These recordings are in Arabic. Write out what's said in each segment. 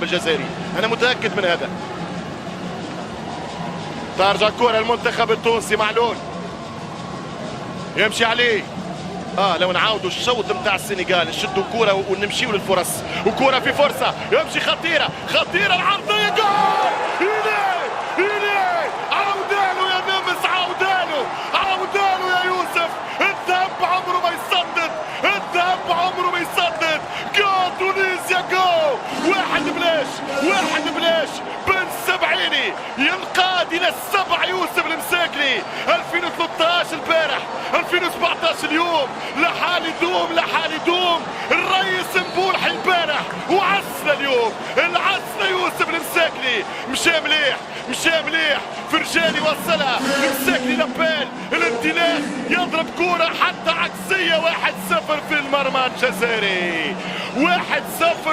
الجزائري، انا متاكد من هذا. ترجع كرة المنتخب التونسي. معلول يمشي عليه. لو نعاودوا الشوط نتاع السنغال نشدوا كرة ونمشيوا للفرص، وكرة في فرصة يمشي خطيرة العرضية، جول! إليه عودانه يا نمس، عودانه يا يوسف. الذهب عمره ما يسدد، جول تونسيا، جول! واحد بلاش بن سبعيني ينقاد الى السبع. يوسف المساكني 2013 البارح، 2017 اليوم، لا حال يدوم. الرئيس مبولحي البارح وعسنا اليوم، يوسف المساكني مشى مليح فرجاني وصلها المساكني لبال الانطلاق، يضرب كرة حتى عكسية. 1-0 في المرمى الجزائري، 1-0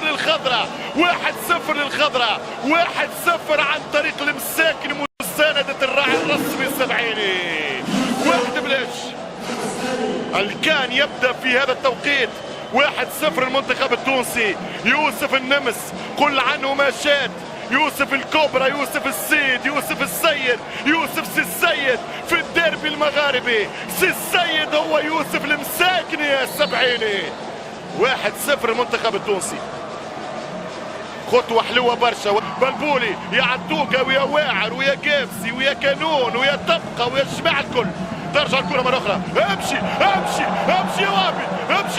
للخضراء، 1-0 عن طريق المساكن مساندة الراعي الرسمي السبعيني. 1-0 الكان يبدأ في هذا التوقيت. 1-0 المنتخب التونسي. يوسف النمس قل عنه ما شاء، يوسف الكبرى، يوسف السيد، يوسف السيد، يوسف السيد في الديربي المغاربي. السيد هو يوسف المساكني يا السبعيني. 1-0 المنتخب التونسي. خطوة حلوة برشا. بلبولي يا عدوقة ويا واعر ويا كابسي ويا كانون ويا طبقة ويا الجماعة الكل. ترجع الكرة مرة أخرى. امشي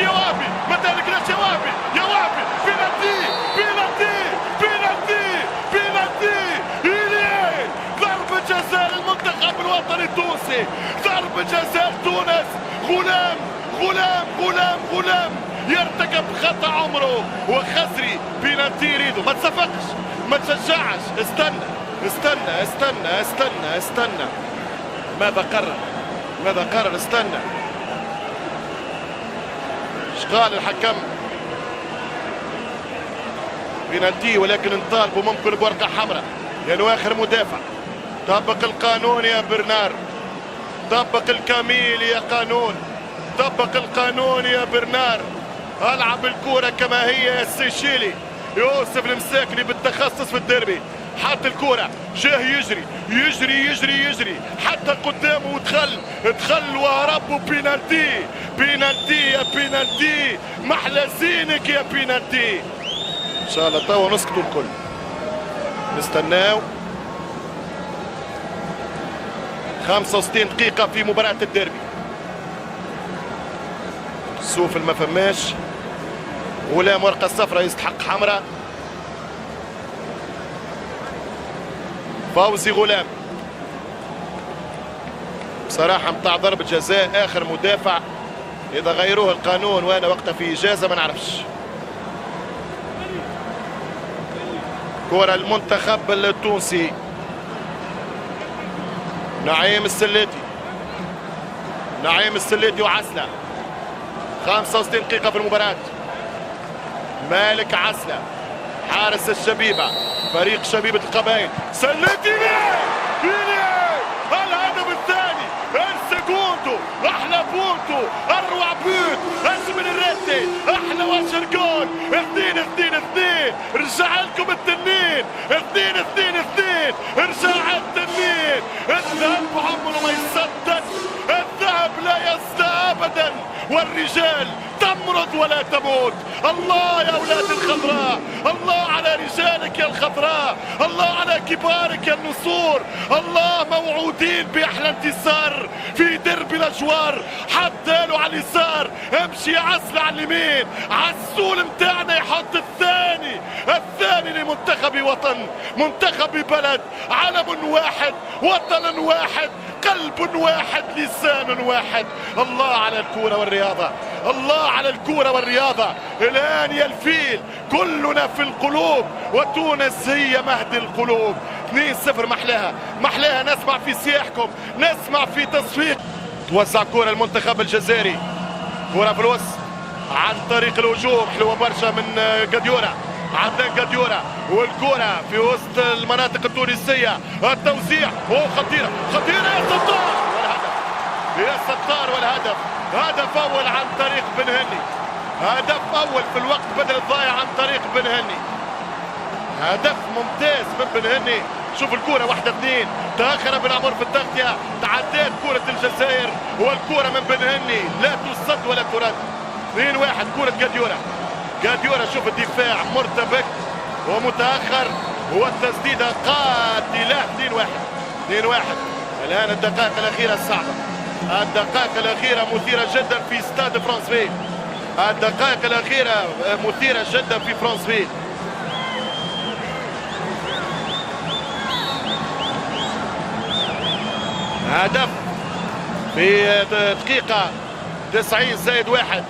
يا وابي، ما تهلكناش يا وابي. بينالتي إليه ضربة جزاء للمنتخب الوطني التونسي، ضربة جزاء تونس. غلام يرتكب خطأ عمره وخسري. بينالتي يريدو. ما تصفقش، ما تشجعش، استنى. ماذا قرر؟ استنى. ايش قال الحكم؟ بينالتي، ولكن نطالبوا ممكن بورقة حمراء لأنه آخر مدافع. طبق القانون يا برنار، طبق الكميل يا قانون، طبق القانون يا برنار. العب الكرة كما هي يا السيشيلي. يوسف المساكني بالتخصص في الديربي، حط الكرة، جاه يجري حتى قدامه ودخل وهرب. بينالتي يا بينالتي، محلى زينك يا بينالتي. ان شاء الله توا نسكتوا الكل، نستناو 65 دقيقة في مباراة الديربي. سوفل ما فماش. غلام ورقة صفراء يستحق حمراء. فوزي غلام بصراحة متاع ضربة جزاء آخر مدافع. إذا غيروه القانون وأنا وقتها في إجازة ما نعرفش. كرة المنتخب التونسي. نعيم السليتي وعسلة. 65 دقيقة في المباراة. مالك عسلة حارس الشبيبة، فريق شبيبة القبائل. سليتي الهدف الثاني، السكوندو، احلى بونتو، اروع بوت، اجمل الرتي، احلى وجه الجول. 2-2-2. رجع لكم التنين. 2-2-2. رجع التنين. الذهب عمره ما يسدد، الذهب لا يزدى ابدا، والرجال تمرض ولا تموت. الله يا اولاد الخضراء، الله على رجالك يا الخضراء، الله على كبارك يا النسور. الله موعودين باحلى انتصار في درب الاجوار. حتى له على اليسار، امشي يا عسل على اليمين، عسول متاعنا يحط الثاني لمنتخب وطن، منتخب بلد، علم واحد، وطن واحد، قلب واحد، لسان واحد. الله على الكورة والرياضة، الله على الكورة والرياضة. الآن يا الفيل كلنا في القلوب، وتونس هي مهد القلوب. 2-0 محلاها. نسمع في سياحكم، نسمع في تصفيق. توزع كرة المنتخب الجزائري، كرة في الوسط عن طريق الهجوم، حلوة برشا من قديورة، عدنان قديورة، والكرة في وسط المناطق التونسية. التوزيع خطيرة يا ستار والهدف. هدف أول عن طريق بن هني، هدف أول في الوقت بدل الضايع عن طريق بن هني. هدف ممتاز من بن هني. شوف الكرة 1-2، تأخر بن عمر في التغطية، تعدات كرة الجزائر والكرة من بن هني لا تصد ولا ترد. 2-1 كرة جاديورا. جاديورا شوف الدفاع مرتبك ومتأخر والتسديدة قاتلة. 2-1. الآن الدقائق الأخيرة الصعبة، الدقائق الأخيرة مثيرة جدا في ستاد فرانسفيل، الدقائق الأخيرة مثيرة جدا في فرانسفيل. هدف في دقيقة 90+1